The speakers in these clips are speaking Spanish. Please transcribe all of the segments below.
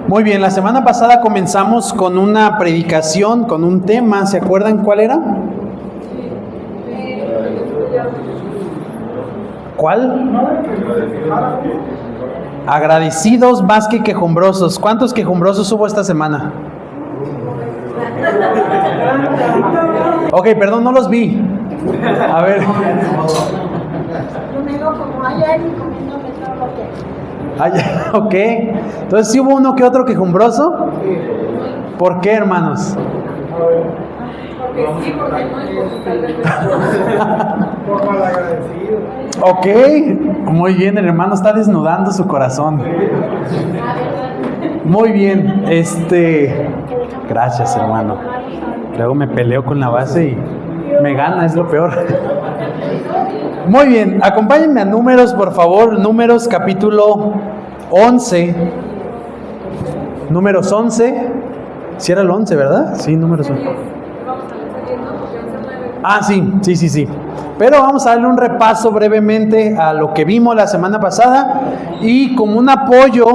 Muy bien, la semana pasada comenzamos con una predicación, con un tema. ¿Se acuerdan cuál era? ¿Cuál? Agradecidos más que quejumbrosos. ¿Cuántos quejumbrosos hubo esta semana? Ok, perdón, no los vi. A ver. Ok. Entonces, ¿sí hubo uno que otro quejumbroso? ¿Por qué, hermanos? Porque sí, porque no es por malagradecido. Ok, muy bien, el hermano está desnudando su corazón. Muy bien, gracias, hermano. Luego me peleo con la base y me gana, es lo peor. Muy bien, acompáñenme a Números, por favor. Números capítulo 11. Números 11. Si era el 11, ¿verdad? Sí, Números 11. Ah, sí. Pero vamos a darle un repaso brevemente a lo que vimos la semana pasada y como un apoyo.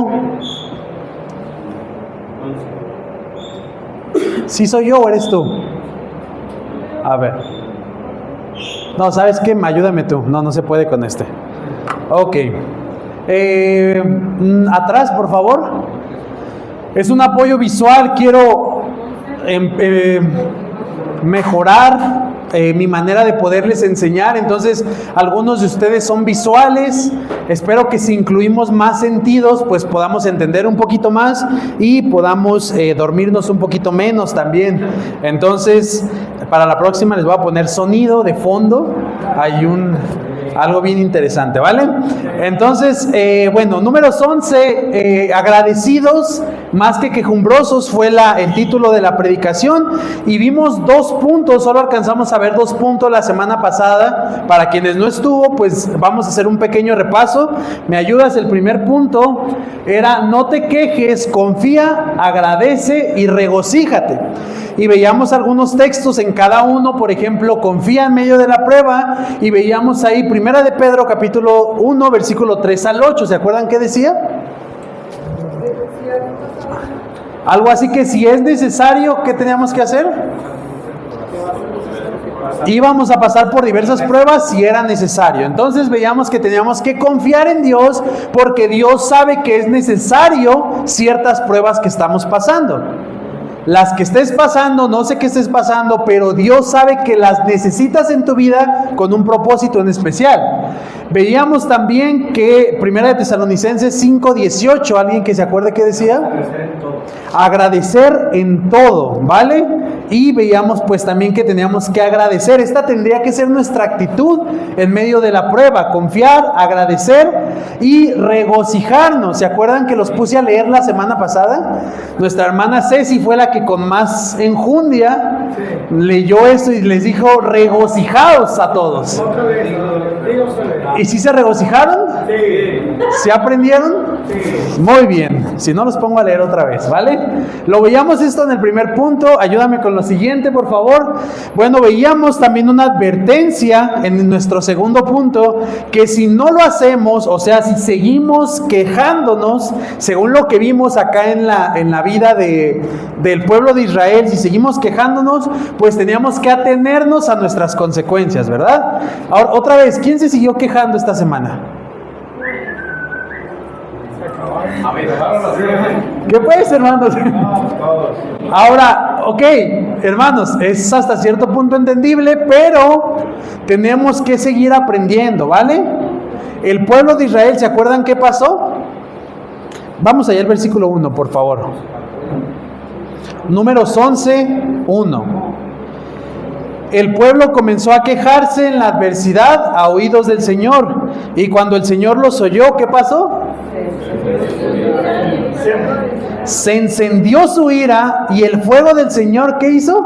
¿Sí soy yo o eres tú? A ver. No, ¿sabes qué? Ayúdame tú. No se puede con este. Ok. Atrás, por favor. Es un apoyo visual. Quiero mejorar mi manera de poderles enseñar. Entonces, algunos de ustedes son visuales. Espero que si incluimos más sentidos, pues podamos entender un poquito más y podamos dormirnos un poquito menos también. Entonces, para la próxima les voy a poner sonido de fondo. Hay algo bien interesante, ¿vale? Entonces, Números 11, agradecidos más que quejumbrosos fue el título de la predicación, y vimos 2 puntos, solo alcanzamos a ver 2 puntos la semana pasada. Para quienes no estuvo, pues vamos a hacer un pequeño repaso. ¿Me ayudas? El primer punto era: no te quejes, confía, agradece y regocíjate. Y veíamos algunos textos en cada uno. Por ejemplo, confía en medio de la prueba, y veíamos ahí Primera de Pedro capítulo 1 versículo 3 al 8. ¿Se acuerdan qué decía? Algo así que si es necesario, ¿qué teníamos que hacer? Íbamos a pasar por diversas pruebas si era necesario. Entonces veíamos que teníamos que confiar en Dios, porque Dios sabe que es necesario ciertas pruebas que estamos pasando. Las que estés pasando, no sé qué estés pasando, pero Dios sabe que las necesitas en tu vida con un propósito en especial. Veíamos también que Primera de Tesalonicenses 5:18, ¿alguien que se acuerde qué decía? Agradecer en todo, ¿vale? Y veíamos pues también que teníamos que agradecer. Esta tendría que ser nuestra actitud en medio de la prueba: confiar, agradecer y regocijarnos. ¿Se acuerdan que los puse a leer la semana pasada? Nuestra hermana Ceci fue la que con más enjundia leyó esto y les dijo: regocijaos a todos. ¿Y si se regocijaron? Sí. ¿Se aprendieron? Sí. Muy bien. Si no, los pongo a leer otra vez, ¿vale? Lo veíamos esto en el primer punto. Ayúdame con lo siguiente, por favor. Bueno, veíamos también una advertencia en nuestro segundo punto, que si no lo hacemos, o sea, si seguimos quejándonos, según lo que vimos acá en la vida del pueblo de Israel, si seguimos quejándonos, pues teníamos que atenernos a nuestras consecuencias, ¿verdad? Ahora, otra vez, ¿quién se siguió quejando esta semana? ¿Qué pues, hermanos? Ahora, ok, hermanos, es hasta cierto punto entendible, pero tenemos que seguir aprendiendo, ¿vale? El pueblo de Israel, ¿se acuerdan qué pasó? Vamos allá al versículo 1, por favor. Números 11, 1. El pueblo comenzó a quejarse en la adversidad a oídos del Señor, y cuando el Señor los oyó, ¿qué pasó? Se encendió su ira, y el fuego del Señor, ¿qué hizo?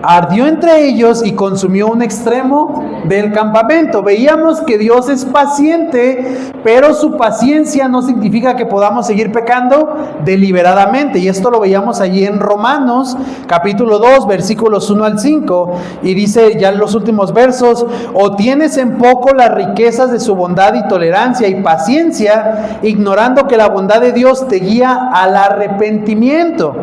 ardió entre ellos y consumió un extremo del campamento. Veíamos que Dios es paciente, pero su paciencia no significa que podamos seguir pecando deliberadamente. Y esto lo veíamos allí en Romanos, capítulo 2, versículos 1 al 5. Y dice ya en los últimos versos: o tienes en poco las riquezas de su bondad y tolerancia y paciencia, ignorando que la bondad de Dios te guía al arrepentimiento.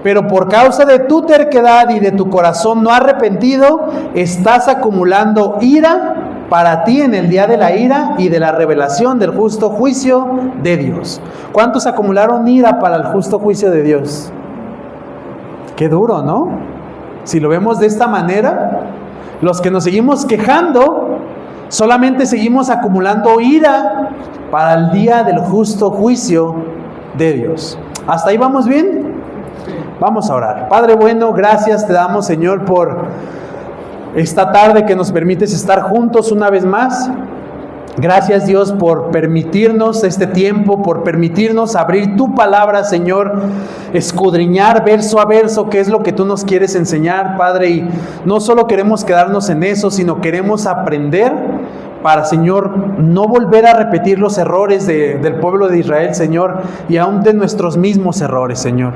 Pero por causa de tu terquedad y de tu corazón no arrepentido, estás acumulando ira para ti en el día de la ira y de la revelación del justo juicio de Dios. ¿Cuántos acumularon ira para el justo juicio de Dios? Qué duro, ¿no? Si lo vemos de esta manera, los que nos seguimos quejando, solamente seguimos acumulando ira para el día del justo juicio de Dios. ¿Hasta ahí vamos bien? Vamos a orar. Padre bueno, gracias te damos, Señor, por esta tarde que nos permites estar juntos una vez más. Gracias, Dios, por permitirnos este tiempo, por permitirnos abrir tu palabra, Señor, escudriñar verso a verso qué es lo que tú nos quieres enseñar, Padre. Y no solo queremos quedarnos en eso, sino queremos aprender para, Señor, no volver a repetir los errores del pueblo de Israel, Señor, y aún de nuestros mismos errores, Señor.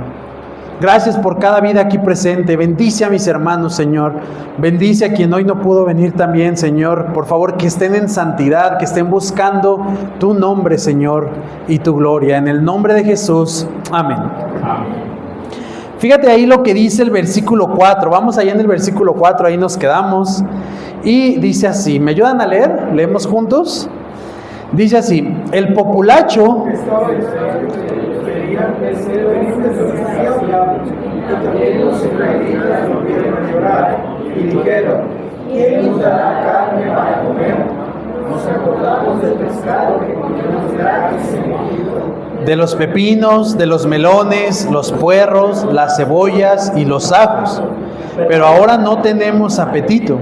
Gracias por cada vida aquí presente. Bendice a mis hermanos, Señor. Bendice a quien hoy no pudo venir también, Señor. Por favor, que estén en santidad, que estén buscando tu nombre, Señor, y tu gloria. En el nombre de Jesús. Amén. Fíjate ahí lo que dice el versículo 4. Vamos allá en el versículo 4, ahí nos quedamos. Y dice así, ¿me ayudan a leer? ¿Leemos juntos? Dice así: el populacho y dijeron: ¿quién nos dará carne para comer? Nos acordamos del pescado que comimos gratis en Egipto, de los pepinos, de los melones, los puerros, las cebollas y los ajos. Pero ahora no tenemos apetito.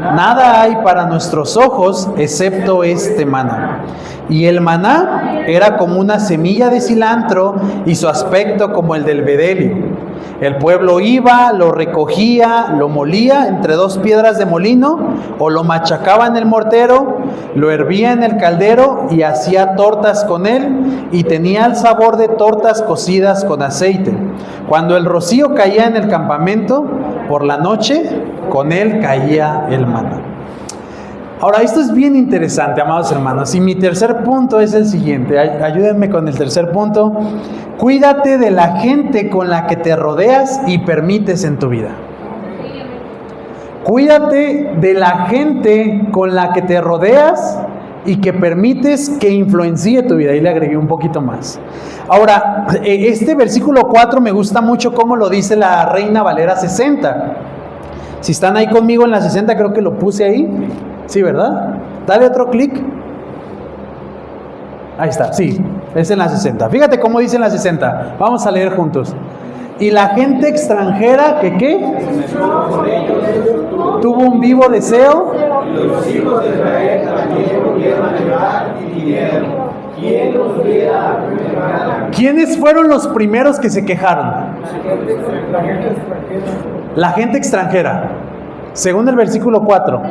Nada hay para nuestros ojos excepto este maná. Y el maná era como una semilla de cilantro y su aspecto como el del bedelio. El pueblo iba, lo recogía, lo molía entre dos piedras de molino, o lo machacaba en el mortero, lo hervía en el caldero y hacía tortas con él, y tenía el sabor de tortas cocidas con aceite. Cuando el rocío caía en el campamento, por la noche, con él caía el maná. Ahora, esto es bien interesante, amados hermanos, y mi tercer punto es el siguiente. Ayúdenme con el tercer punto. Cuídate de la gente con la que te rodeas y permites en tu vida. Cuídate de la gente con la que te rodeas y que permites que influencie tu vida. Y le agregué un poquito más. Ahora, este versículo 4 me gusta mucho cómo lo dice la Reina Valera 60. Si están ahí conmigo en la 60, creo que lo puse ahí. Sí, ¿verdad? Dale otro clic. Ahí está, sí, es en la 60. Fíjate cómo dice en la 60. Vamos a leer juntos. Y la gente extranjera, ¿que qué? Tuvo un vivo deseo. y los hijos de Israel también volvieron a llorar y dijeron: ¿quién nos diera a comer? ¿Quiénes fueron los primeros que se quejaron? La gente extranjera, según el versículo 4.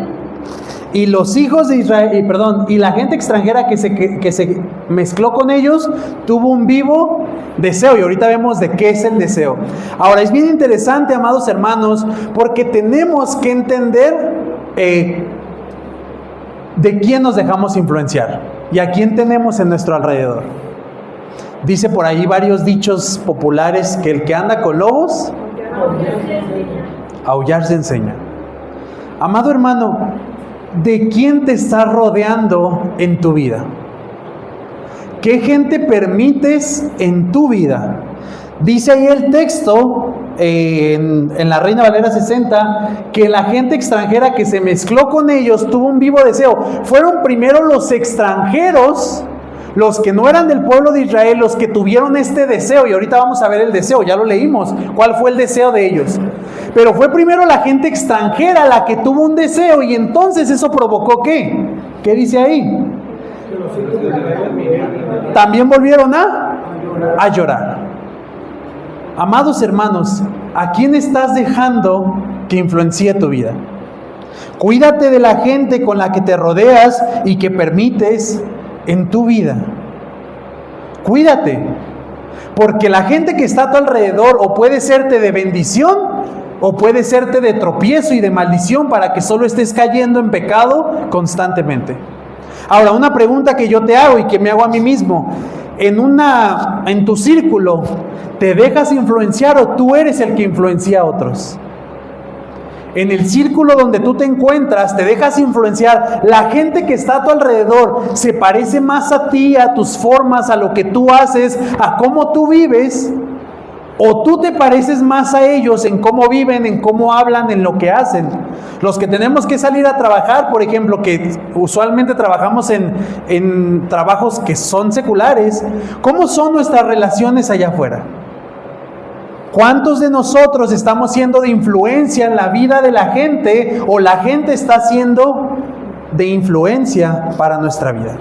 Y los hijos de Israel, y la gente extranjera que se mezcló con ellos, tuvo un vivo deseo. Y ahorita vemos de qué es el deseo. Ahora, es bien interesante, amados hermanos, porque tenemos que entender de quién nos dejamos influenciar y a quién tenemos en nuestro alrededor. Dice por ahí varios dichos populares que el que anda con lobos, aullar se enseña. Amado hermano, ¿de quién te estás rodeando en tu vida? ¿Qué gente permites en tu vida? Dice ahí el texto, en la Reina Valera 60, que la gente extranjera que se mezcló con ellos tuvo un vivo deseo. Fueron primero los extranjeros, los que no eran del pueblo de Israel, los que tuvieron este deseo. Y ahorita vamos a ver el deseo, ya lo leímos. ¿Cuál fue el deseo de ellos? Pero fue primero la gente extranjera la que tuvo un deseo, y entonces eso provocó ¿qué? ¿Qué dice ahí? También volvieron a llorar. Amados hermanos, ¿a quién estás dejando que influencie tu vida? Cuídate de la gente con la que te rodeas y que permites en tu vida. Cuídate, porque la gente que está a tu alrededor o puede serte de bendición o puede serte de tropiezo y de maldición para que solo estés cayendo en pecado constantemente. Ahora, una pregunta que yo te hago y que me hago a mí mismo: en tu círculo, ¿te dejas influenciar o tú eres el que influencia a otros? En el círculo donde tú te encuentras, ¿te dejas influenciar? La gente que está a tu alrededor se parece más a ti, a tus formas, a lo que tú haces, a cómo tú vives, o tú te pareces más a ellos en cómo viven, en cómo hablan, en lo que hacen. Los que tenemos que salir a trabajar, por ejemplo, que usualmente trabajamos en trabajos que son seculares, ¿cómo son nuestras relaciones allá afuera? ¿Cuántos de nosotros estamos siendo de influencia en la vida de la gente o la gente está siendo de influencia para nuestra vida?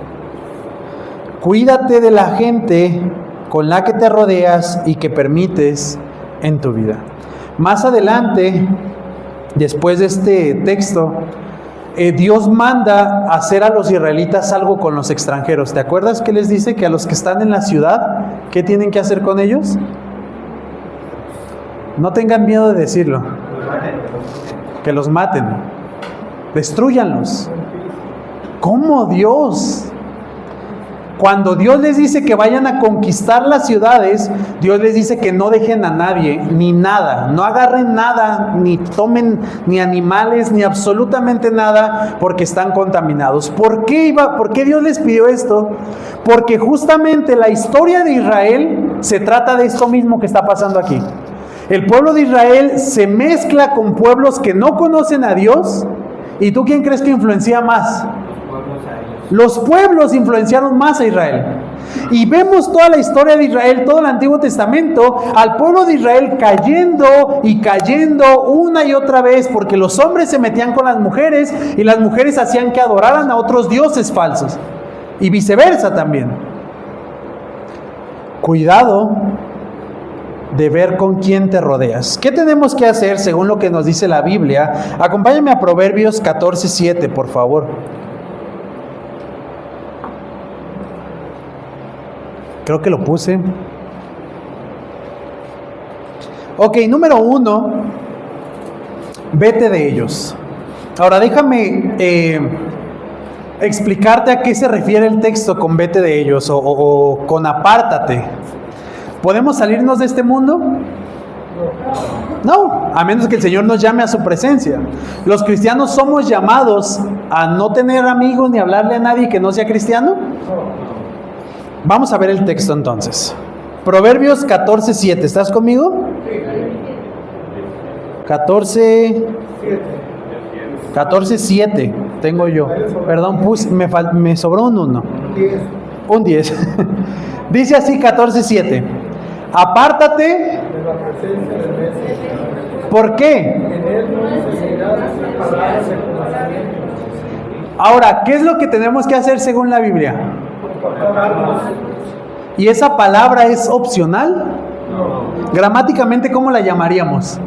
Cuídate de la gente con la que te rodeas y que permites en tu vida. Más adelante, después de este texto, Dios manda hacer a los israelitas algo con los extranjeros. ¿Te acuerdas que les dice que a los que están en la ciudad, qué tienen que hacer con ellos? No tengan miedo de decirlo. Que los maten. Destrúyanlos. ¿Cómo Dios? Cuando Dios les dice que vayan a conquistar las ciudades, Dios les dice que no dejen a nadie, ni nada. No agarren nada, ni tomen ni animales, ni absolutamente nada, porque están contaminados. ¿Por qué Dios les pidió esto? Porque justamente la historia de Israel se trata de esto mismo que está pasando aquí. El pueblo de Israel se mezcla con pueblos que no conocen a Dios. ¿Y tú quién crees que influencia más? Los pueblos influenciaron más a Israel. Y vemos toda la historia de Israel, todo el Antiguo Testamento, al pueblo de Israel cayendo y cayendo una y otra vez, porque los hombres se metían con las mujeres y las mujeres hacían que adoraran a otros dioses falsos. Y viceversa también. Cuidado de ver con quién te rodeas. ¿Qué tenemos que hacer según lo que nos dice la Biblia? Acompáñame a Proverbios 14:7, por favor. Creo que lo puse. Ok, número 1, vete de ellos. Ahora déjame explicarte a qué se refiere el texto con vete de ellos o con apártate. ¿Podemos salirnos de este mundo? No, a menos que el Señor nos llame a su presencia. Los cristianos somos llamados a no tener amigos ni hablarle a nadie que no sea cristiano. Vamos a ver el texto entonces. Proverbios 14:7. ¿Estás conmigo? 14:7 tengo yo. Perdón, me sobró un 1. Un 10. Dice así 14:7. Apártate. ¿Por qué? Ahora, ¿qué es lo que tenemos que hacer según la Biblia? ¿Y esa palabra es opcional? Gramáticamente, ¿cómo la llamaríamos?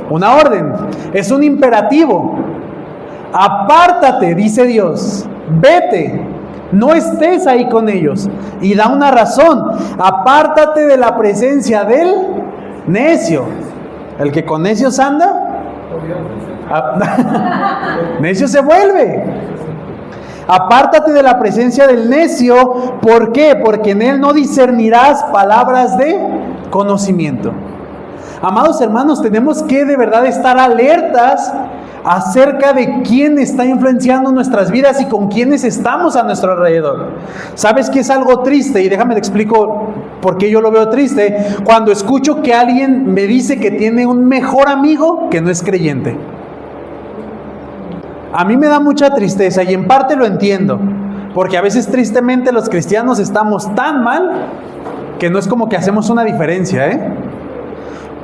Una orden. Es un imperativo. Apártate, dice Dios. Vete. No estés ahí con ellos. Y da una razón. Apártate de la presencia del necio. El que con necios anda, necio se vuelve. Apártate de la presencia del necio. ¿Por qué? Porque en él no discernirás palabras de conocimiento. Amados hermanos, tenemos que de verdad estar alertas acerca de quién está influenciando nuestras vidas y con quiénes estamos a nuestro alrededor. ¿Sabes qué es algo triste? Y déjame te explico por qué yo lo veo triste. Cuando escucho que alguien me dice que tiene un mejor amigo que no es creyente. A mí me da mucha tristeza y en parte lo entiendo, porque a veces tristemente los cristianos estamos tan mal que no es como que hacemos una diferencia,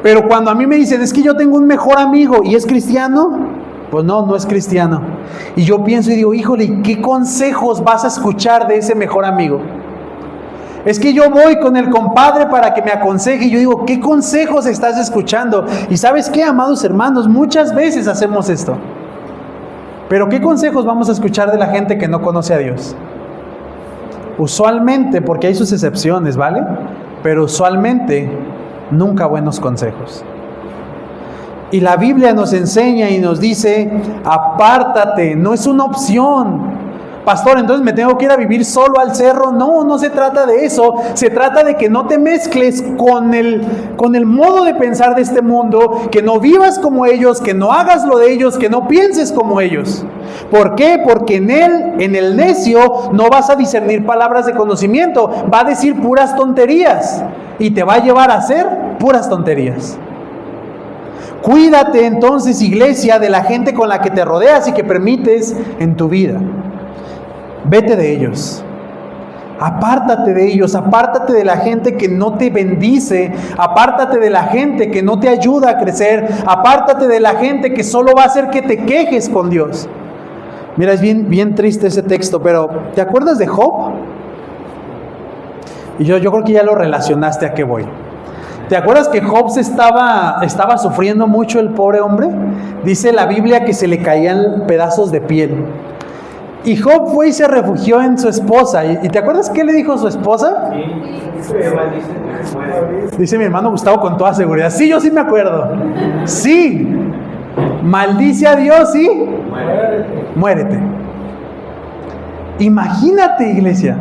Pero cuando a mí me dicen, es que yo tengo un mejor amigo y es cristiano, pues no es cristiano. Y yo pienso y digo, híjole, ¿qué consejos vas a escuchar de ese mejor amigo? Es que yo voy con el compadre para que me aconseje. Y yo digo, ¿qué consejos estás escuchando? Y ¿sabes qué, amados hermanos? Muchas veces hacemos esto. Pero ¿qué consejos vamos a escuchar de la gente que no conoce a Dios? Usualmente, porque hay sus excepciones, ¿vale? Pero usualmente, nunca buenos consejos. Y la Biblia nos enseña y nos dice, apártate, no es una opción. Pastor, entonces me tengo que ir a vivir solo al cerro. No, no se trata de eso. Se trata de que no te mezcles con el modo de pensar de este mundo, que no vivas como ellos, que no hagas lo de ellos, que no pienses como ellos. ¿Por qué? Porque en el necio no vas a discernir palabras de conocimiento, va a decir puras tonterías y te va a llevar a hacer puras tonterías. Cuídate entonces, iglesia, de la gente con la que te rodeas y que permites en tu vida. Vete de ellos, apártate de ellos, apártate de la gente que no te bendice, apártate de la gente que no te ayuda a crecer, apártate de la gente que solo va a hacer que te quejes con Dios. Mira, es bien triste ese texto, pero ¿te acuerdas de Job? Y yo creo que ya lo relacionaste a qué voy. ¿Te acuerdas que Job estaba sufriendo mucho, el pobre hombre? Dice la Biblia que se le caían pedazos de piel. Y Job fue y se refugió en su esposa. ¿Y te acuerdas qué le dijo su esposa? Sí. Dice mi hermano Gustavo con toda seguridad. Sí, yo sí me acuerdo. Sí. Maldice a Dios y muérete. Imagínate, iglesia.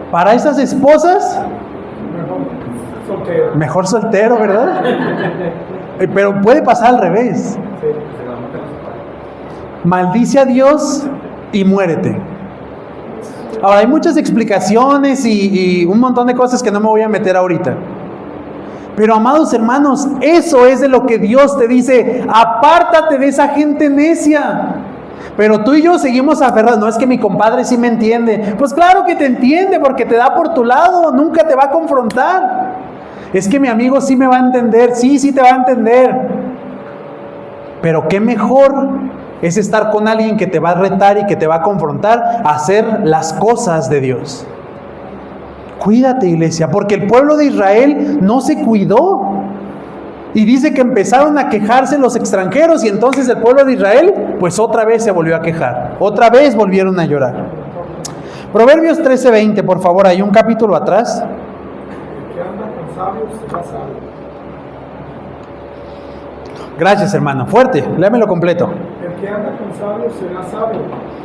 Para esas esposas, mejor soltero, ¿verdad? Pero puede pasar al revés. Maldice a Dios y muérete. Ahora, hay muchas explicaciones y un montón de cosas que no me voy a meter ahorita. Pero, amados hermanos, eso es de lo que Dios te dice. Apártate de esa gente necia. Pero tú y yo seguimos aferrados. No, es que mi compadre sí me entiende. Pues claro que te entiende, porque te da por tu lado. Nunca te va a confrontar. Es que mi amigo sí me va a entender. Sí te va a entender. Pero qué mejor es estar con alguien que te va a retar y que te va a confrontar a hacer las cosas de Dios. Cuídate, iglesia, porque el pueblo de Israel no se cuidó. Y dice que empezaron a quejarse los extranjeros, y entonces el pueblo de Israel, pues otra vez se volvió a quejar. Otra vez volvieron a llorar. Proverbios 13:20, por favor, hay un capítulo atrás. El que anda con sabios será sabio. Gracias, hermano. Fuerte, léamelo completo. El que anda con sabios será sabio,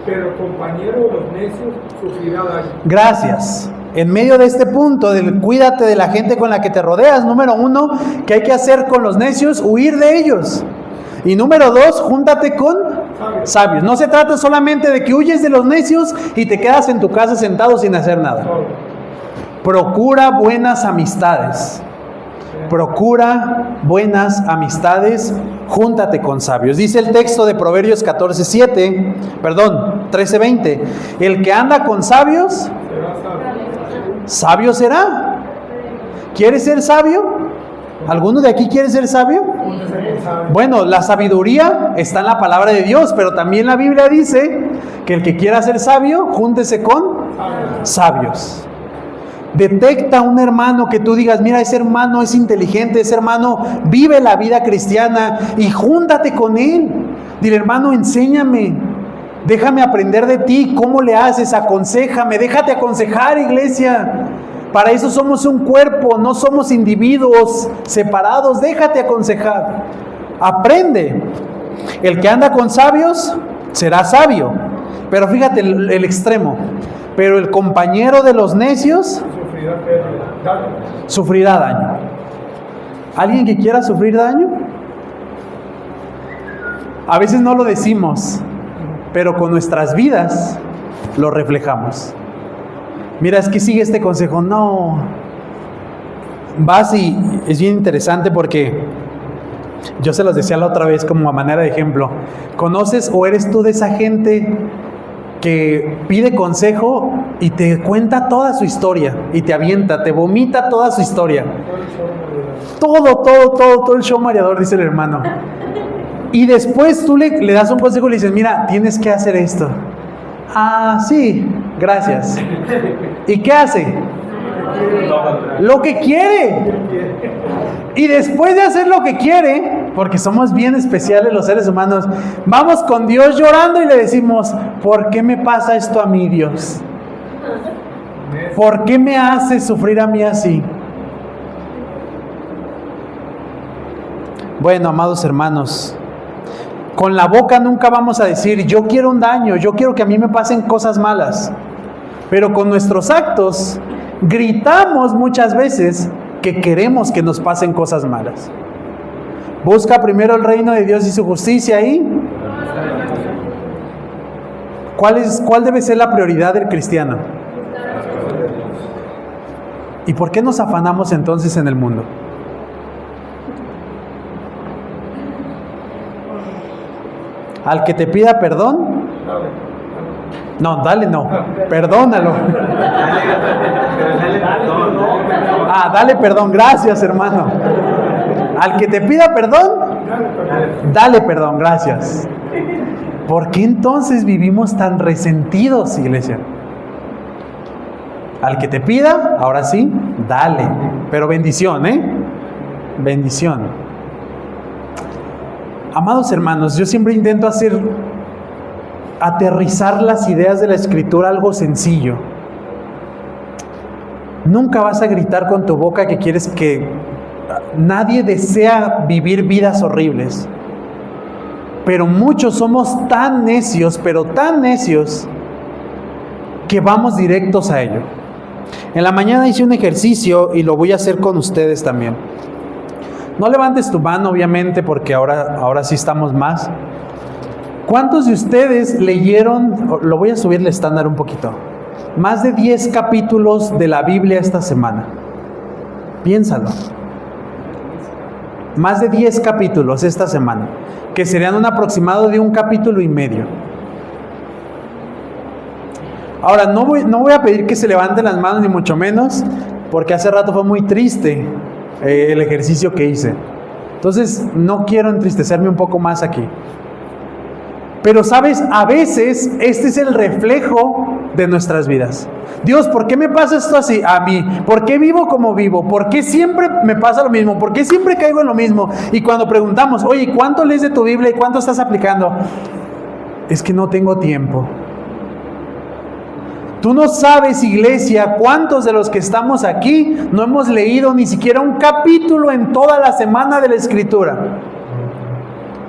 pero el compañero de los necios sufrirá daño. Gracias. En medio de este punto del cuídate de la gente con la que te rodeas, número 1, ¿qué hay que hacer con los necios? Huir de ellos. Y número 2, júntate con sabios. No se trata solamente de que huyes de los necios y te quedas en tu casa sentado sin hacer nada. Procura buenas amistades. Procura buenas amistades, júntate con sabios. Dice el texto de Proverbios 13:20. El que anda con sabios, sabio será. ¿Quieres ser sabio? ¿Alguno de aquí quiere ser sabio? Bueno, la sabiduría está en la palabra de Dios, pero también la Biblia dice que el que quiera ser sabio, júntese con sabios. Detecta un hermano que tú digas, mira, ese hermano es inteligente, ese hermano vive la vida cristiana, y júntate con él. Dile, hermano, enséñame, déjame aprender de ti, ¿cómo le haces? Aconséjame, déjate aconsejar, iglesia. Para eso somos un cuerpo, no somos individuos separados, déjate aconsejar. Aprende. El que anda con sabios será sabio. Pero fíjate el extremo. Pero el compañero de los necios sufrirá daño. ¿Alguien que quiera sufrir daño? A veces no lo decimos, pero con nuestras vidas lo reflejamos. Mira, es que sigue este consejo. No. Vas y es bien interesante porque yo se los decía la otra vez como a manera de ejemplo. ¿Conoces o eres tú de esa gente que pide consejo y te cuenta toda su historia y te avienta, te vomita toda su historia? Todo el show mareador, dice el hermano. Y después tú le das un consejo y le dices, mira, tienes que hacer esto. Ah, sí, Gracias. ¿Y qué hace? Lo que quiere. Y después de hacer lo que quiere, porque somos bien especiales los seres humanos, vamos con Dios llorando y le decimos, ¿por qué me pasa esto a mí, Dios? ¿Por qué me hace sufrir a mí así? Bueno, amados hermanos, con la boca nunca vamos a decir, yo quiero un daño, yo quiero que a mí me pasen cosas malas. Pero con nuestros actos gritamos muchas veces que queremos que nos pasen cosas malas. Busca primero el reino de Dios y su justicia y ¿cuál debe ser la prioridad del cristiano? ¿Y por qué nos afanamos entonces en el mundo? Al que te pida perdón, no, dale no, perdónalo. Dale perdón, gracias hermano. Al que te pida perdón, dale perdón, gracias. ¿Por qué entonces vivimos tan resentidos, iglesia? Al que te pida, ahora sí, dale. Pero bendición, bendición. Amados hermanos, yo siempre intento aterrizar las ideas de la Escritura a algo sencillo. Nunca vas a gritar con tu boca que quieres que nadie desea vivir vidas horribles. Pero muchos somos tan necios, pero tan necios, que vamos directos a ello. En la mañana hice un ejercicio y lo voy a hacer con ustedes también. No levantes tu mano, obviamente, porque ahora sí estamos más. ¿Cuántos de ustedes leyeron, lo voy a subir el estándar un poquito, más de 10 capítulos de la Biblia esta semana? Piénsalo. Más de 10 capítulos esta semana, que serían un aproximado de 1,5 capítulos. Ahora, no voy a pedir que se levanten las manos, ni mucho menos, porque hace rato fue muy triste el ejercicio que hice. Entonces, no quiero entristecerme un poco más aquí. Pero, ¿sabes? A veces, este es el reflejo de nuestras vidas. Dios, ¿por qué me pasa esto así a mí? ¿Por qué vivo como vivo? ¿Por qué siempre me pasa lo mismo? ¿Por qué siempre caigo en lo mismo? Y cuando preguntamos, oye, ¿cuánto lees de tu Biblia y cuánto estás aplicando? Es que no tengo tiempo. Tú no sabes, iglesia, cuántos de los que estamos aquí no hemos leído ni siquiera un capítulo en toda la semana de la Escritura.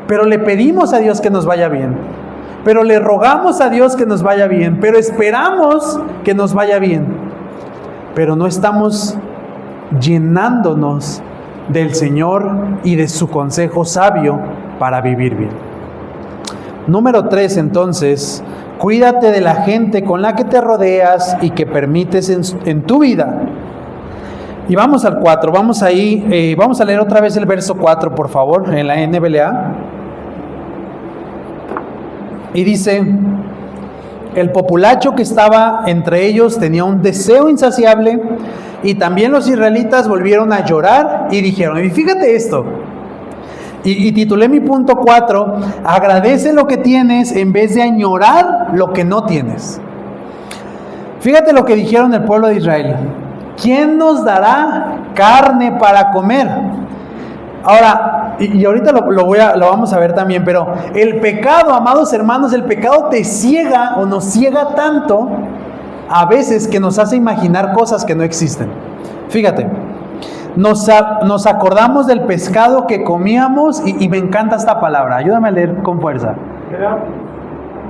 Pero le pedimos a Dios que nos vaya bien. Pero le rogamos a Dios que nos vaya bien. Pero esperamos que nos vaya bien. Pero no estamos llenándonos del Señor y de su consejo sabio para vivir bien. Número 3, entonces, cuídate de la gente con la que te rodeas y que permites en tu vida. Y vamos al 4, vamos a leer otra vez el verso 4, por favor, en la NBLA. Y dice, el populacho que estaba entre ellos tenía un deseo insaciable, y también los israelitas volvieron a llorar y dijeron, y fíjate esto, y titulé mi punto 4, agradece lo que tienes en vez de añorar lo que no tienes. Fíjate lo que dijeron el pueblo de Israel. ¿Quién nos dará carne para comer? Ahora, y ahorita lo vamos a ver también, pero el pecado, amados hermanos, el pecado te ciega o nos ciega tanto a veces que nos hace imaginar cosas que no existen. Fíjate, nos acordamos del pescado que comíamos y me encanta esta palabra, ayúdame a leer con fuerza.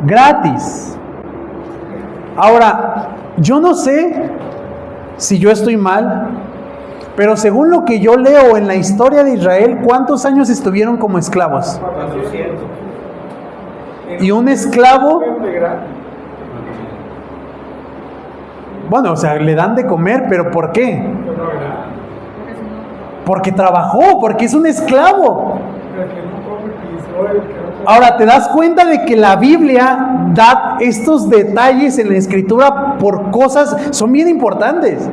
Gratis. Ahora, yo no sé si yo estoy mal, pero según lo que yo leo en la historia de Israel, ¿cuántos años estuvieron como esclavos? 400. Y un esclavo, bueno, o sea, le dan de comer, pero ¿por qué? Porque trabajó, porque es un esclavo. Ahora, ¿te das cuenta de que la Biblia da estos detalles en la Escritura por cosas, son bien importantes?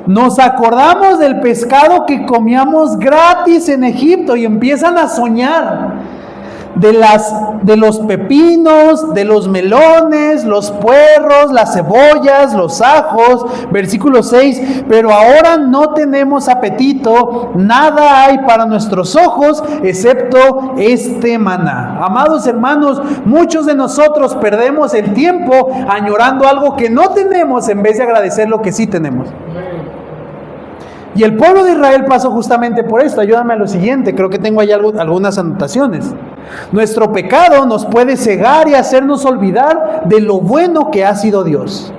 Nos acordamos del pescado que comíamos gratis en Egipto y empiezan a soñar. de los pepinos, de los melones, los puerros, las cebollas, los ajos. Versículo 6, pero ahora no tenemos apetito, nada hay para nuestros ojos, excepto este maná. Amados hermanos, muchos de nosotros perdemos el tiempo añorando algo que no tenemos en vez de agradecer lo que sí tenemos. Y el pueblo de Israel pasó justamente por esto. Ayúdame a lo siguiente, creo que tengo ahí algunas anotaciones. Nuestro pecado nos puede cegar y hacernos olvidar de lo bueno que ha sido Dios.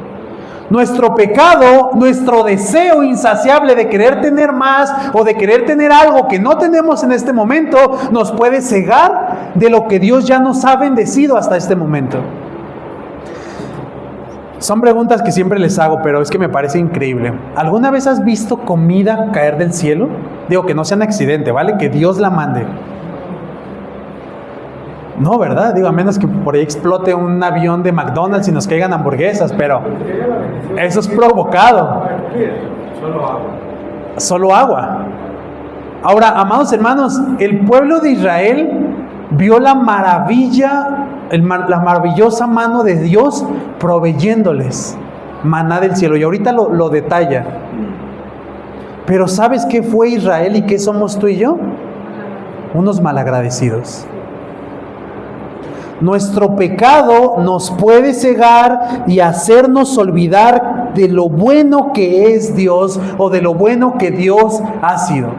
Nuestro pecado, nuestro deseo insaciable de querer tener más o de querer tener algo que no tenemos en este momento, nos puede cegar de lo que Dios ya nos ha bendecido hasta este momento. Son preguntas que siempre les hago, pero es que me parece increíble. ¿Alguna vez has visto comida caer del cielo? Digo, que no sea un accidente, ¿vale? Que Dios la mande. No, ¿verdad? Digo, a menos que por ahí explote un avión de McDonald's y nos caigan hamburguesas, pero eso es provocado. Solo agua. Ahora, amados hermanos, el pueblo de Israel vio la maravillosa mano de Dios proveyéndoles maná del cielo. Y ahorita lo detalla. Pero ¿sabes qué fue Israel y qué somos tú y yo? Unos malagradecidos. Nuestro pecado nos puede cegar y hacernos olvidar de lo bueno que es Dios o de lo bueno que Dios ha sido.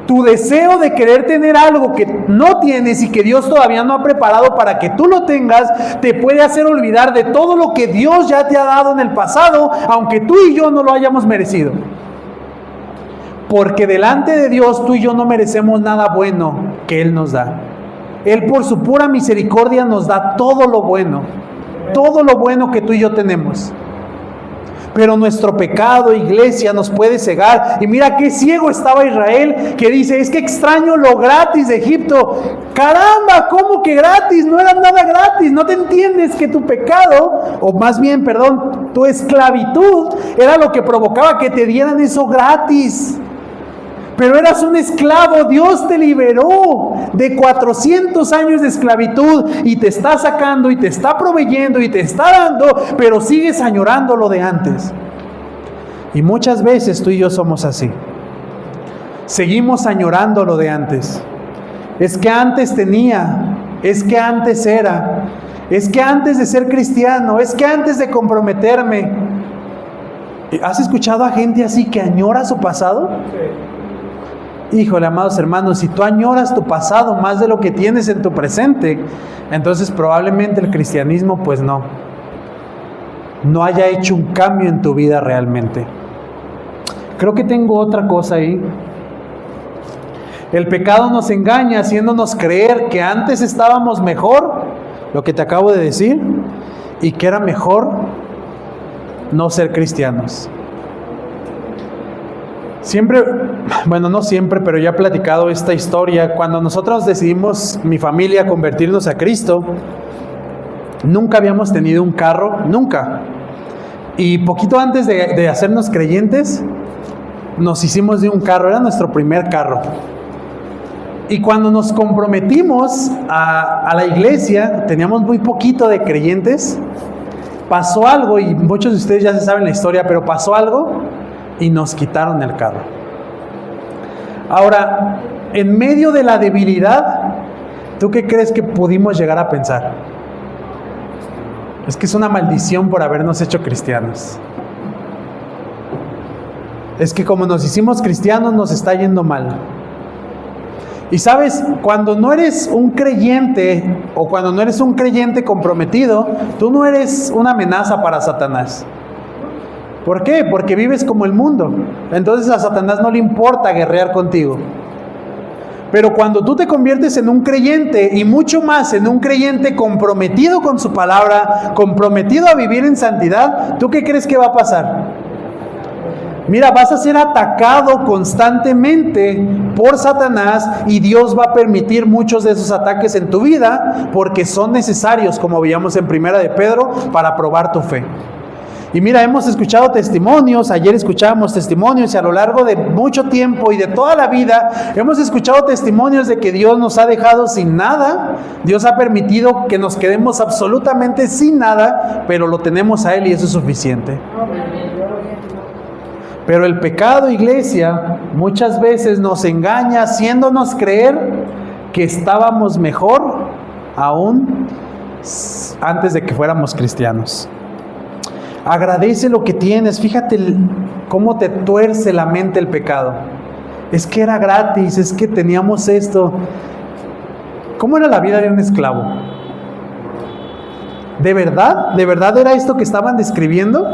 Tu deseo de querer tener algo que no tienes y que Dios todavía no ha preparado para que tú lo tengas, te puede hacer olvidar de todo lo que Dios ya te ha dado en el pasado, aunque tú y yo no lo hayamos merecido. Porque delante de Dios tú y yo no merecemos nada bueno que Él nos da. Él por su pura misericordia nos da todo lo bueno que tú y yo tenemos. Pero nuestro pecado, iglesia, nos puede cegar. Y mira qué ciego estaba Israel, que dice, es que extraño lo gratis de Egipto. Caramba, ¿cómo que gratis? No era nada gratis. ¿No te entiendes que tu pecado, o más bien, perdón, tu esclavitud, era lo que provocaba que te dieran eso gratis? Pero eras un esclavo, Dios te liberó de 400 años de esclavitud y te está sacando y te está proveyendo y te está dando, pero sigues añorando lo de antes. Y muchas veces tú y yo somos así. Seguimos añorando lo de antes. Es que antes tenía, es que antes era, es que antes de ser cristiano, es que antes de comprometerme. ¿Has escuchado a gente así que añora su pasado? Híjole, amados hermanos, si tú añoras tu pasado más de lo que tienes en tu presente, entonces probablemente el cristianismo pues no haya hecho un cambio en tu vida realmente. Creo que tengo otra cosa ahí. El pecado nos engaña haciéndonos creer que antes estábamos mejor, lo que te acabo de decir, y que era mejor no ser cristianos. Siempre, bueno, no siempre, pero ya he platicado esta historia. Cuando nosotros decidimos, mi familia, convertirnos a Cristo, nunca habíamos tenido un carro, nunca. Y poquito antes de hacernos creyentes, nos hicimos de un carro, era nuestro primer carro. Y cuando nos comprometimos a la iglesia, teníamos muy poquito de creyentes, pasó algo, y muchos de ustedes ya se saben la historia, pero pasó algo y nos quitaron el carro. Ahora, en medio de la debilidad, ¿tú qué crees que pudimos llegar a pensar? Es que es una maldición por habernos hecho cristianos. Es que como nos hicimos cristianos nos está yendo mal. Y sabes, cuando no eres un creyente o cuando no eres un creyente comprometido, tú no eres una amenaza para Satanás. ¿Por qué? Porque vives como el mundo. Entonces a Satanás no le importa guerrear contigo. Pero cuando tú te conviertes en un creyente, y mucho más en un creyente comprometido con su palabra, comprometido a vivir en santidad, ¿tú qué crees que va a pasar? Mira, vas a ser atacado constantemente por Satanás y Dios va a permitir muchos de esos ataques en tu vida porque son necesarios, como veíamos en 1 de Pedro, para probar tu fe. Y mira, hemos escuchado testimonios, ayer escuchábamos testimonios y a lo largo de mucho tiempo y de toda la vida hemos escuchado testimonios de que Dios nos ha dejado sin nada. Dios ha permitido que nos quedemos absolutamente sin nada, pero lo tenemos a Él y eso es suficiente. Pero el pecado, iglesia, muchas veces nos engaña haciéndonos creer que estábamos mejor aún antes de que fuéramos cristianos. Agradece lo que tienes. Fíjate cómo te tuerce la mente el pecado. Es que era gratis, es que teníamos esto. ¿Cómo era la vida de un esclavo? ¿De verdad? ¿De verdad era esto que estaban describiendo?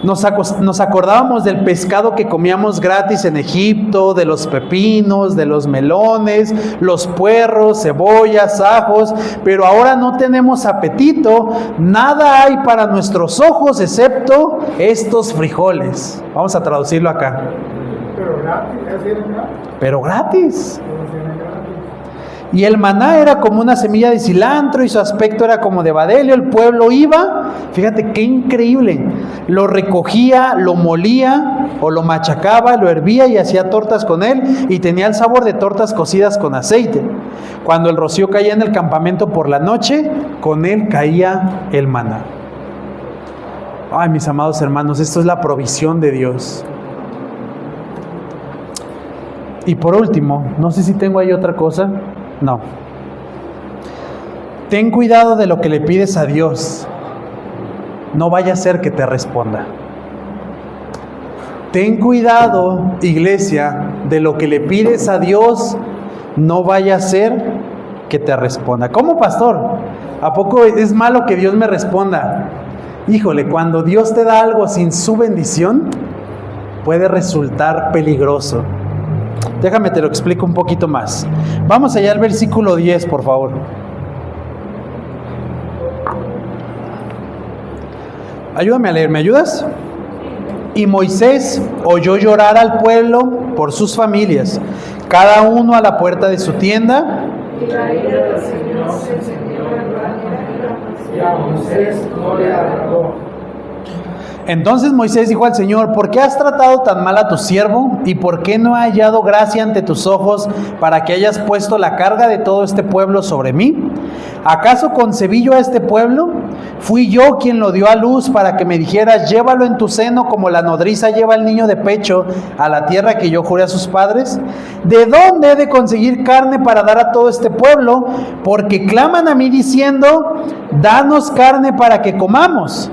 Nos acordábamos del pescado que comíamos gratis en Egipto, de los pepinos, de los melones, los puerros, cebollas, ajos, pero ahora no tenemos apetito, nada hay para nuestros ojos excepto estos frijoles. Vamos a traducirlo acá. Pero gratis, ¿así era gratis? Pero gratis. Y el maná era como una semilla de cilantro y su aspecto era como de badelio. El pueblo iba, fíjate qué increíble, lo recogía, lo molía o lo machacaba, lo hervía y hacía tortas con él y tenía el sabor de tortas cocidas con aceite. Cuando el rocío caía en el campamento por la noche, con él caía el maná. Ay, mis amados hermanos, esto es la provisión de Dios. Y por último, no sé si tengo ahí otra cosa. No. Ten cuidado de lo que le pides a Dios. No vaya a ser que te responda. Ten cuidado, iglesia, de lo que le pides a Dios. No vaya a ser que te responda. ¿Cómo, pastor? ¿A poco es malo que Dios me responda? Híjole, cuando Dios te da algo sin su bendición, puede resultar peligroso. Déjame te lo explico un poquito más. Vamos allá al versículo 10, por favor. Ayúdame a leer, ¿me ayudas? Y Moisés oyó llorar al pueblo por sus familias, cada uno a la puerta de su tienda. Y la ira del Señor se encendió en gran manera, y a Moisés no le agradó. Entonces Moisés dijo al Señor: ¿por qué has tratado tan mal a tu siervo? ¿Y por qué no he hallado gracia ante tus ojos para que hayas puesto la carga de todo este pueblo sobre mí? ¿Acaso concebí yo a este pueblo? ¿Fui yo quien lo dio a luz para que me dijeras: llévalo en tu seno como la nodriza lleva al niño de pecho a la tierra que yo juré a sus padres? ¿De dónde he de conseguir carne para dar a todo este pueblo? Porque claman a mí diciendo: danos carne para que comamos.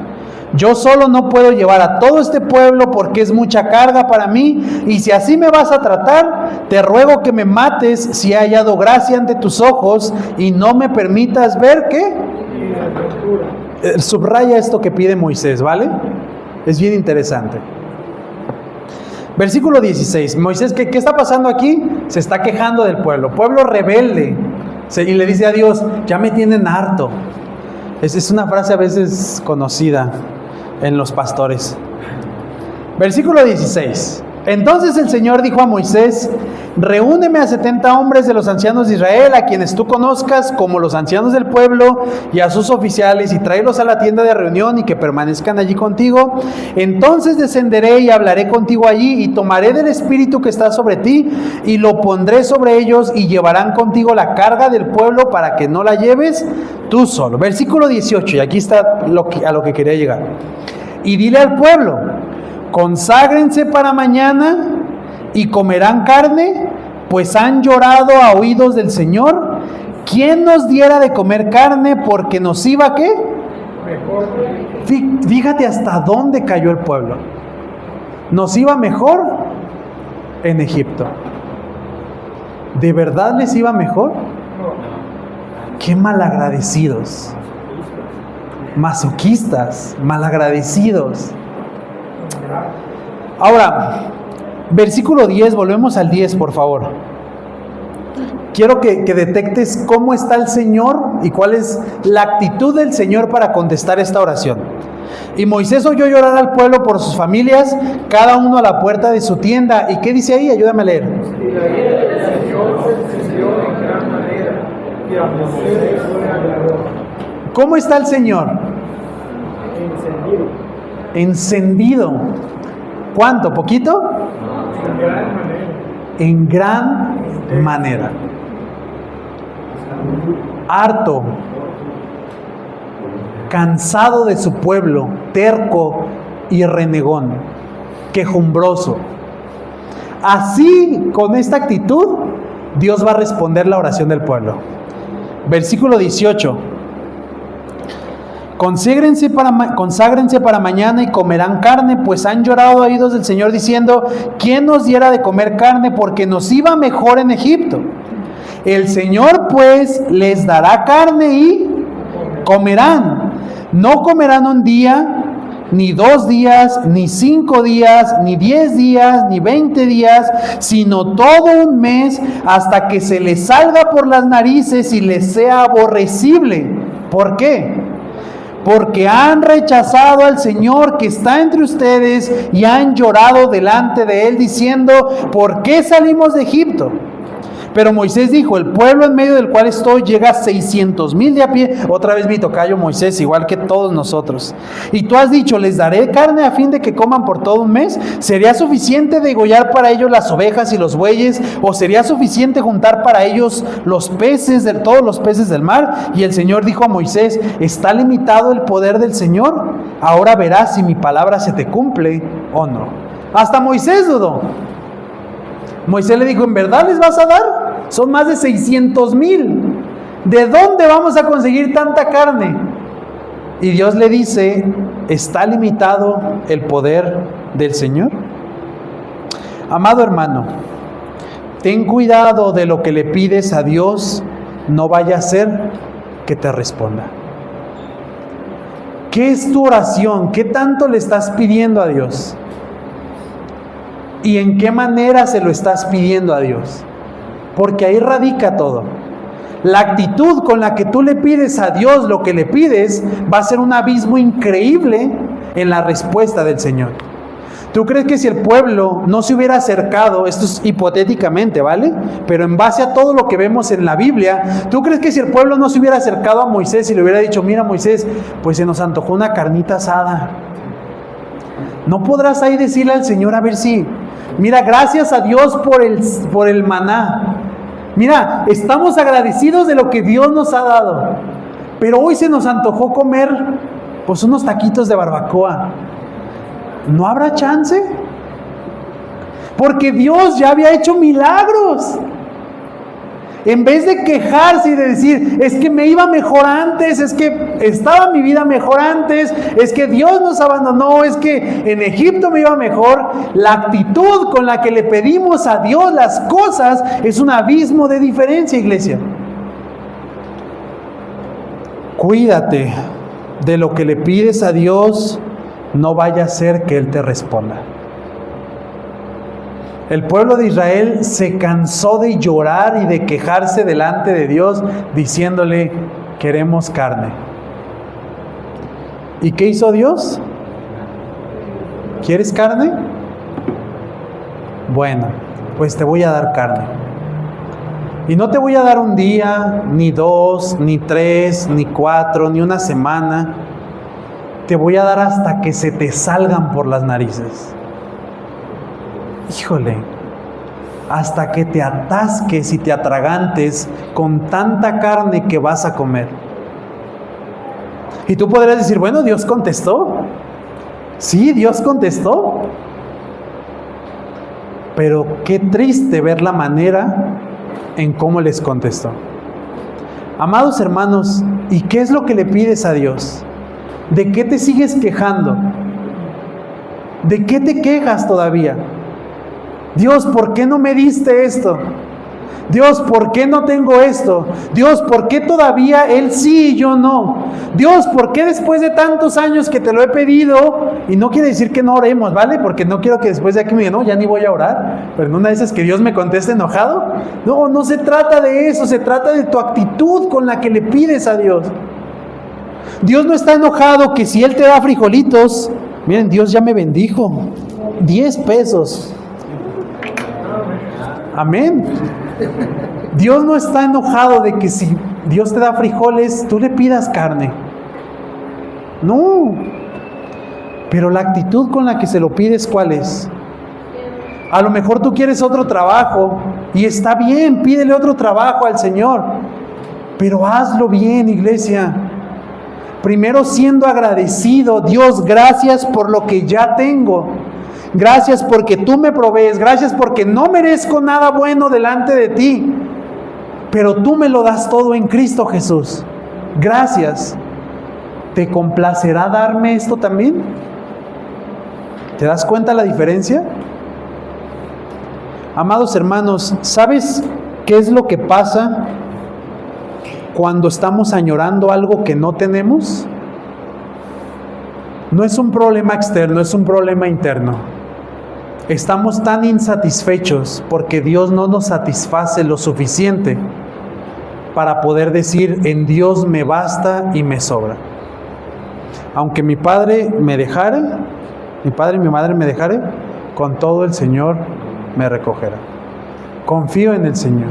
Yo solo no puedo llevar a todo este pueblo porque es mucha carga para mí, y si así me vas a tratar, te ruego que me mates si he hallado gracia ante tus ojos y no me permitas ver ¿qué? Subraya esto que pide Moisés, ¿vale? Es bien interesante. Versículo 16. Moisés, ¿qué está pasando aquí? Se está quejando del pueblo rebelde, y le dice a Dios: ya me tienen harto. Es una frase a veces conocida en los pastores. Versículo 16. Entonces el Señor dijo a Moisés: reúneme a 70 hombres de los ancianos de Israel, a quienes tú conozcas como los ancianos del pueblo, y a sus oficiales, y tráelos a la tienda de reunión y que permanezcan allí contigo. Entonces descenderé y hablaré contigo allí, y tomaré del espíritu que está sobre ti y lo pondré sobre ellos, y llevarán contigo la carga del pueblo para que no la lleves tú solo. Versículo 18, y aquí está a lo que quería llegar. Y dile al pueblo: conságrense para mañana y comerán carne, pues han llorado a oídos del Señor. ¿Quién nos diera de comer carne? Porque nos iba ¿qué? Mejor. Fíjate hasta dónde cayó el pueblo. Nos iba mejor en Egipto. ¿De verdad les iba mejor? Qué malagradecidos, masoquistas, malagradecidos. Ahora, versículo 10, volvemos al 10, por favor. Quiero que detectes cómo está el Señor y cuál es la actitud del Señor para contestar esta oración. Y Moisés oyó llorar al pueblo por sus familias, cada uno a la puerta de su tienda. ¿Y qué dice ahí? Ayúdame a leer. Y la ira del Señor se encendió en gran manera, y a Moisés no le agradó. ¿Cómo está el Señor? Encendido. encendido. ¿Cuánto? ¿Poquito? En gran manera. Harto, cansado de su pueblo, terco y renegón, quejumbroso. Así, con esta actitud, Dios va a responder la oración del pueblo. Versículo 18. Conságrense para mañana y comerán carne, pues han llorado oídos del Señor diciendo: ¿quién nos diera de comer carne? Porque nos iba mejor en Egipto. El Señor pues les dará carne y comerán. No comerán un día, ni 2 días, ni 5 días, ni 10 días, ni 20 días, sino todo un mes, hasta que se les salga por las narices y les sea aborrecible. ¿Por qué? Porque han rechazado al Señor que está entre ustedes y han llorado delante de Él diciendo: ¿por qué salimos de Egipto? Pero Moisés dijo: el pueblo en medio del cual estoy llega a 600,000 de a pie. Otra vez mi tocayo Moisés, igual que todos nosotros. Y tú has dicho: les daré carne a fin de que coman por todo un mes. ¿Sería suficiente degollar para ellos las ovejas y los bueyes? ¿O sería suficiente juntar para ellos los peces, todos los peces del mar? Y el Señor dijo a Moisés: ¿está limitado el poder del Señor? Ahora verás si mi palabra se te cumple o no. Hasta Moisés dudó. Moisés le dijo: ¿en verdad les vas a dar? Son más de 600,000. ¿De dónde vamos a conseguir tanta carne? Y Dios le dice: ¿está limitado el poder del Señor? Amado hermano, ten cuidado de lo que le pides a Dios, no vaya a ser que te responda. ¿Qué es tu oración? ¿Qué tanto le estás pidiendo a Dios? ¿Y en qué manera se lo estás pidiendo a Dios? Porque ahí radica todo. La actitud con la que tú le pides a Dios lo que le pides va a ser un abismo increíble en la respuesta del Señor. ¿Tú crees que si el pueblo no se hubiera acercado, esto es hipotéticamente, ¿vale? Pero en base a todo lo que vemos en la Biblia, ¿tú crees que si el pueblo no se hubiera acercado a Moisés y le hubiera dicho: mira Moisés, pues se nos antojó una carnita asada? ¿No podrás ahí decirle al Señor a ver si... Mira, gracias a Dios por el maná. Mira, estamos agradecidos de lo que Dios nos ha dado. Pero hoy se nos antojó comer pues unos taquitos de barbacoa. ¿No habrá chance? Porque Dios ya había hecho milagros. En vez de quejarse y de decir: es que me iba mejor antes, es que estaba mi vida mejor antes, es que Dios nos abandonó, es que en Egipto me iba mejor. La actitud con la que le pedimos a Dios las cosas es un abismo de diferencia, iglesia. Cuídate de lo que le pides a Dios, no vaya a ser que Él te responda. El pueblo de Israel se cansó de llorar y de quejarse delante de Dios, diciéndole: queremos carne. ¿Y qué hizo Dios? ¿Quieres carne? Bueno, pues te voy a dar carne. Y no te voy a dar un día, ni 2, ni 3, ni 4, ni una semana. Te voy a dar hasta que se te salgan por las narices. Híjole, hasta que te atasques y te atragantes con tanta carne que vas a comer. Y tú podrías decir: bueno, Dios contestó. Sí, Dios contestó. Pero qué triste ver la manera en cómo les contestó. Amados hermanos, ¿y qué es lo que le pides a Dios? ¿De qué te sigues quejando? ¿De qué te quejas todavía? Dios, ¿por qué no me diste esto? Dios, ¿por qué no tengo esto? Dios, ¿por qué todavía Él sí y yo no? Dios, ¿por qué después de tantos años que te lo he pedido? Y no quiere decir que no oremos, ¿vale? Porque no quiero que después de aquí me digan: no, ya ni voy a orar. Pero en una de esas que Dios me conteste enojado. No, no se trata de eso, se trata de tu actitud con la que le pides a Dios. Dios no está enojado que si Él te da frijolitos, miren, Dios ya me bendijo, 10 pesos. Amén. Dios no está enojado de que si Dios te da frijoles, tú le pidas carne. No. Pero la actitud con la que se lo pides, ¿cuál es? A lo mejor tú quieres otro trabajo y está bien, pídele otro trabajo al Señor, pero hazlo bien, iglesia. Primero siendo agradecido, Dios, gracias por lo que ya tengo. Gracias porque tú me provees, gracias porque no merezco nada bueno delante de ti, pero tú me lo das todo en Cristo Jesús. Gracias. ¿Te complacerá darme esto también? ¿Te das cuenta la diferencia? Amados hermanos, ¿sabes qué es lo que pasa cuando estamos añorando algo que no tenemos? No es un problema externo, es un problema interno. Estamos tan insatisfechos porque Dios no nos satisface lo suficiente para poder decir, en Dios me basta y me sobra. Aunque mi padre me dejara, mi padre y mi madre me dejare, con todo el Señor me recogerá. Confío en el Señor.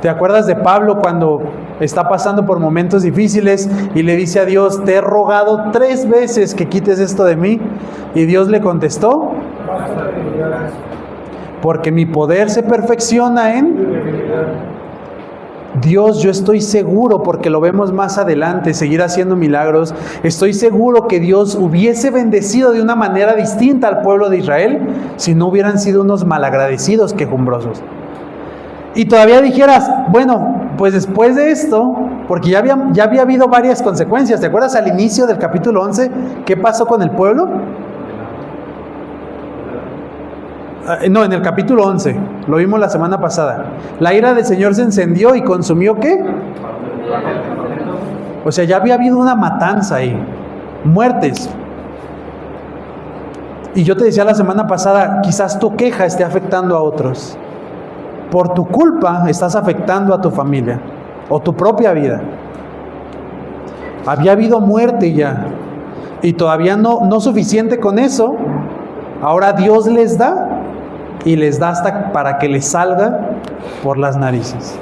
¿Te acuerdas de Pablo cuando está pasando por momentos difíciles y le dice a Dios, te he rogado 3 veces que quites esto de mí? Y Dios le contestó, porque mi poder se perfecciona en... Dios, yo estoy seguro, porque lo vemos más adelante, seguir haciendo milagros, estoy seguro que Dios hubiese bendecido de una manera distinta al pueblo de Israel si no hubieran sido unos malagradecidos quejumbrosos. Y todavía dijeras, bueno, pues después de esto, porque ya había habido varias consecuencias. ¿Te acuerdas al inicio del capítulo 11 qué pasó con el pueblo? No, en el capítulo 11, lo vimos la semana pasada. La ira del Señor se encendió y consumió ¿qué? O sea, ya había habido una matanza ahí, muertes. Y yo te decía la semana pasada, quizás tu queja esté afectando a otros. Por tu culpa estás afectando a tu familia o tu propia vida. Había habido muerte ya. Y todavía no suficiente con eso. Ahora Dios les da. Y les da hasta para que les salga por las narices.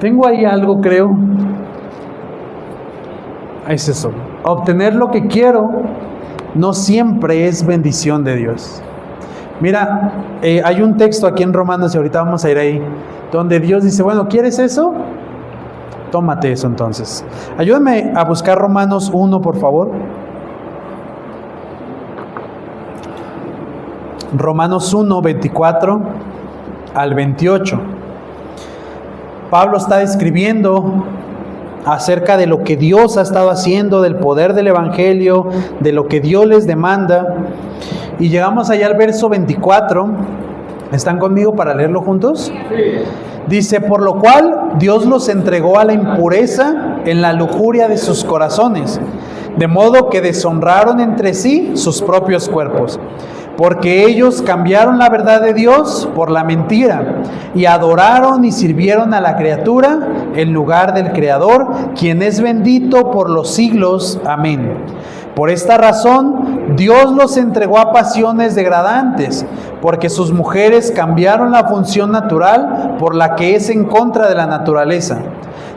Tengo ahí algo, creo. Es eso. Obtener lo que quiero no siempre es bendición de Dios. Mira, hay un texto aquí en Romanos, y ahorita vamos a ir ahí, donde Dios dice, bueno, ¿quieres eso? Tómate eso entonces. Ayúdame a buscar Romanos 1, por favor. Romanos 1, 24 al 28. Pablo está describiendo acerca de lo que Dios ha estado haciendo, del poder del Evangelio, de lo que Dios les demanda. Y llegamos allá al verso 24. ¿Están conmigo para leerlo juntos? Sí. Dice, por lo cual Dios los entregó a la impureza en la lujuria de sus corazones, de modo que deshonraron entre sí sus propios cuerpos. Porque ellos cambiaron la verdad de Dios por la mentira y adoraron y sirvieron a la criatura en lugar del Creador, quien es bendito por los siglos. Amén. Por esta razón, Dios los entregó a pasiones degradantes, porque sus mujeres cambiaron la función natural por la que es en contra de la naturaleza.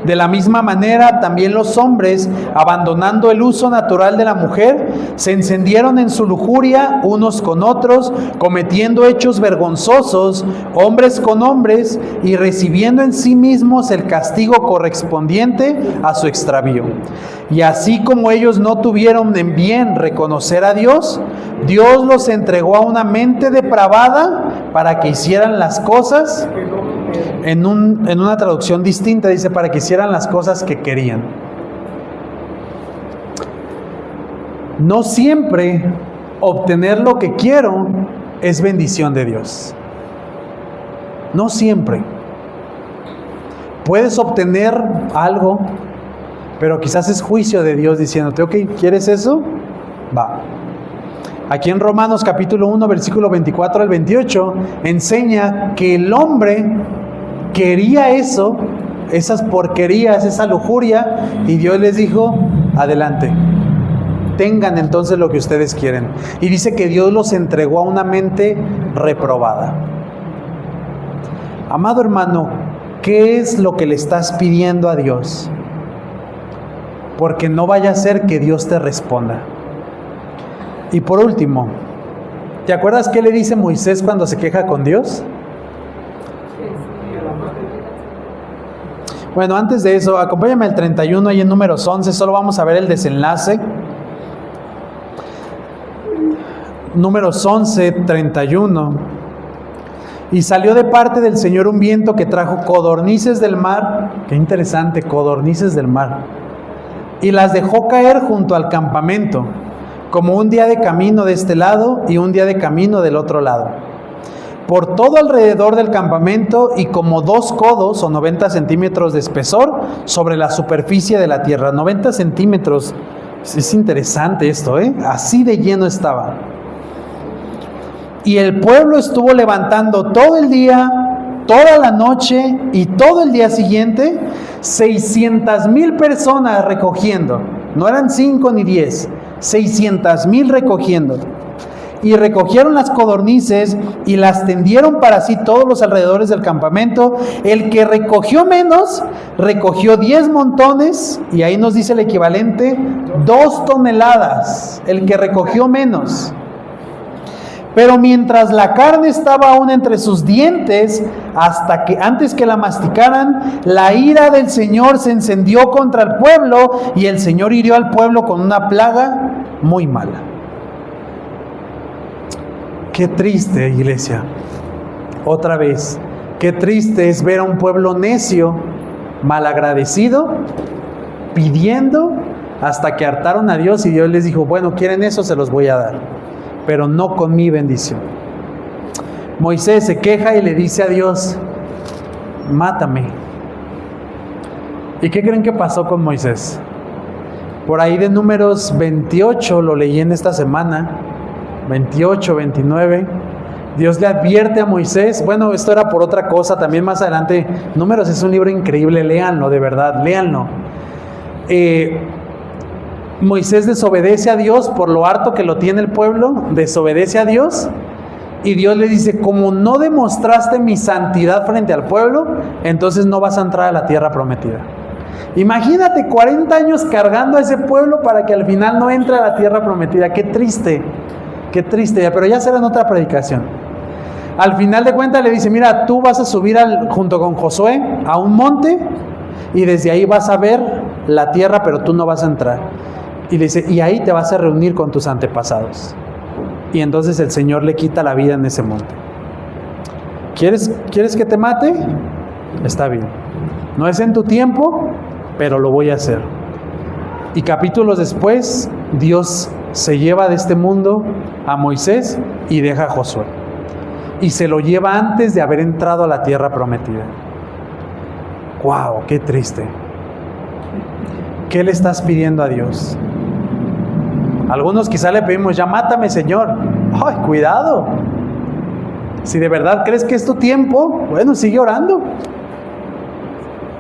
De la misma manera, también los hombres, abandonando el uso natural de la mujer, se encendieron en su lujuria unos con otros, cometiendo hechos vergonzosos, hombres con hombres, y recibiendo en sí mismos el castigo correspondiente a su extravío. Y así como ellos no tuvieron en bien reconocer a Dios, Dios los entregó a una mente depravada para que hicieran las cosas. En una traducción distinta dice, para que hicieran las cosas que querían. No siempre obtener lo que quiero es bendición de Dios. No siempre. Puedes obtener algo, pero quizás es juicio de Dios diciéndote, ok, ¿quieres eso? Va. Aquí en Romanos capítulo 1, versículo 24 al 28, enseña que el hombre quería eso, esas porquerías, esa lujuria, y Dios les dijo, adelante, tengan entonces lo que ustedes quieren. Y dice que Dios los entregó a una mente reprobada. Amado hermano, ¿qué es lo que le estás pidiendo a Dios? Porque no vaya a ser que Dios te responda. Y por último, ¿te acuerdas qué le dice Moisés cuando se queja con Dios? Bueno, antes de eso, acompáñame al 31 y en Números 11, solo vamos a ver el desenlace. Números 11, 31. Y salió de parte del Señor un viento que trajo codornices del mar. Qué interesante, codornices del mar. Y las dejó caer junto al campamento, como un día de camino de este lado y un día de camino del otro lado, por todo alrededor del campamento, y como 2 codos o 90 centímetros de espesor sobre la superficie de la tierra. 90 centímetros, es interesante esto, así de lleno estaba. Y el pueblo estuvo levantando todo el día, toda la noche y todo el día siguiente, 600,000 personas recogiendo. No eran 5 ni 10, 600,000 recogiendo. Y recogieron las codornices y las tendieron para sí todos los alrededores del campamento. El que recogió menos, recogió 10 montones, y ahí nos dice el equivalente, 2 toneladas. El que recogió menos. Pero mientras la carne estaba aún entre sus dientes, antes que la masticaran, la ira del Señor se encendió contra el pueblo, y el Señor hirió al pueblo con una plaga muy mala. Qué triste, iglesia. Otra vez, qué triste es ver a un pueblo necio, malagradecido, pidiendo hasta que hartaron a Dios, y Dios les dijo: bueno, ¿quieren eso? Se los voy a dar, pero no con mi bendición. Moisés se queja y le dice a Dios: mátame. ¿Y qué creen que pasó con Moisés? Por ahí de Números 28, lo leí en esta semana, 28, 29, Dios le advierte a Moisés. Bueno, esto era por otra cosa, también más adelante. Números es un libro increíble, léanlo, de verdad, léanlo. Moisés desobedece a Dios por lo harto que lo tiene el pueblo, desobedece a Dios, y Dios le dice: como no demostraste mi santidad frente al pueblo, entonces no vas a entrar a la tierra prometida. Imagínate 40 años cargando a ese pueblo para que al final no entre a la tierra prometida. Qué triste, pero ya será en otra predicación. Al final de cuentas le dice: mira, tú vas a subir junto con Josué a un monte, y desde ahí vas a ver la tierra, pero tú no vas a entrar. Y le dice: y ahí te vas a reunir con tus antepasados. Y entonces el Señor le quita la vida en ese monte. ¿Quieres que te mate? Está bien. No es en tu tiempo, pero lo voy a hacer. Y capítulos después, Dios se lleva de este mundo a Moisés y deja a Josué. Y se lo lleva antes de haber entrado a la tierra prometida. ¡Wow! ¡Qué triste! ¿Qué le estás pidiendo a Dios? Algunos quizá le pedimos: ya mátame, Señor. ¡Ay, cuidado! Si de verdad crees que es tu tiempo, bueno, sigue orando.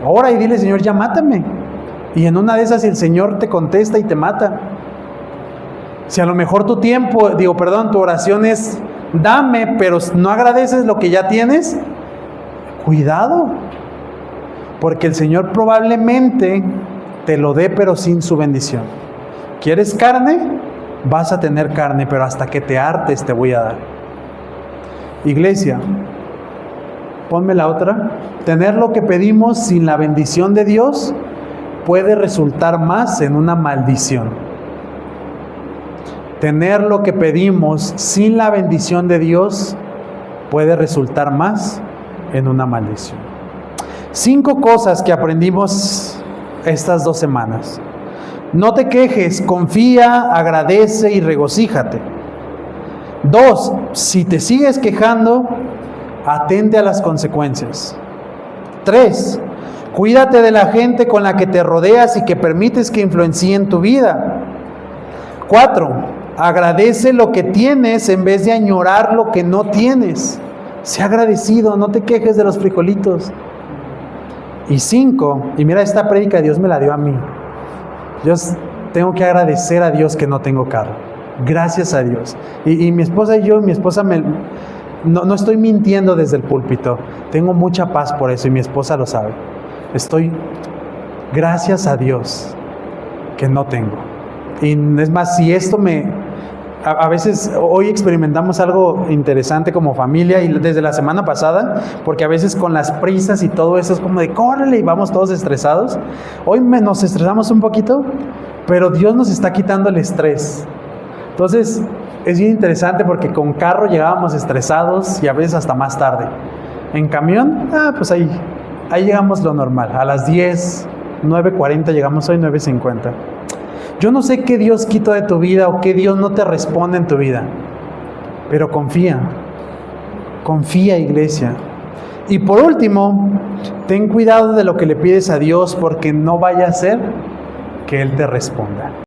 Ora y dile: Señor, ya mátame. Y en una de esas el Señor te contesta y te mata. Si a lo mejor tu oración es: dame, pero no agradeces lo que ya tienes, cuidado. Porque el Señor probablemente te lo dé, pero sin su bendición. ¿Quieres carne? Vas a tener carne, pero hasta que te hartes te voy a dar. Iglesia, ponme la otra. Tener lo que pedimos sin la bendición de Dios puede resultar más en una maldición. Tener lo que pedimos sin la bendición de Dios puede resultar más en una maldición. 5 cosas que aprendimos estas 2 semanas. No te quejes, confía, agradece y regocíjate. 2, si te sigues quejando, atente a las consecuencias. 3, cuídate de la gente con la que te rodeas y que permites que influencien tu vida. 4, agradece lo que tienes en vez de añorar lo que no tienes. Sé agradecido, no te quejes de los frijolitos. Y 5, y mira, esta prédica Dios me la dio a mí. Tengo que agradecer a Dios que no tengo carro. Gracias a Dios. Y mi esposa y yo, no estoy mintiendo desde el púlpito. Tengo mucha paz por eso y mi esposa lo sabe. Gracias a Dios que no tengo. Y es más, si esto a veces hoy experimentamos algo interesante como familia y desde la semana pasada, porque a veces con las prisas y todo eso es como de córrele y vamos todos estresados. Hoy nos estresamos un poquito, pero Dios nos está quitando el estrés. Entonces es bien interesante porque con carro llegábamos estresados y a veces hasta más tarde. En camión, pues ahí llegamos lo normal, a las 10, 9:40 llegamos hoy, 9:50. Yo no sé qué Dios quitó de tu vida o qué Dios no te responde en tu vida, pero confía, iglesia. Y por último, ten cuidado de lo que le pides a Dios porque no vaya a ser que Él te responda.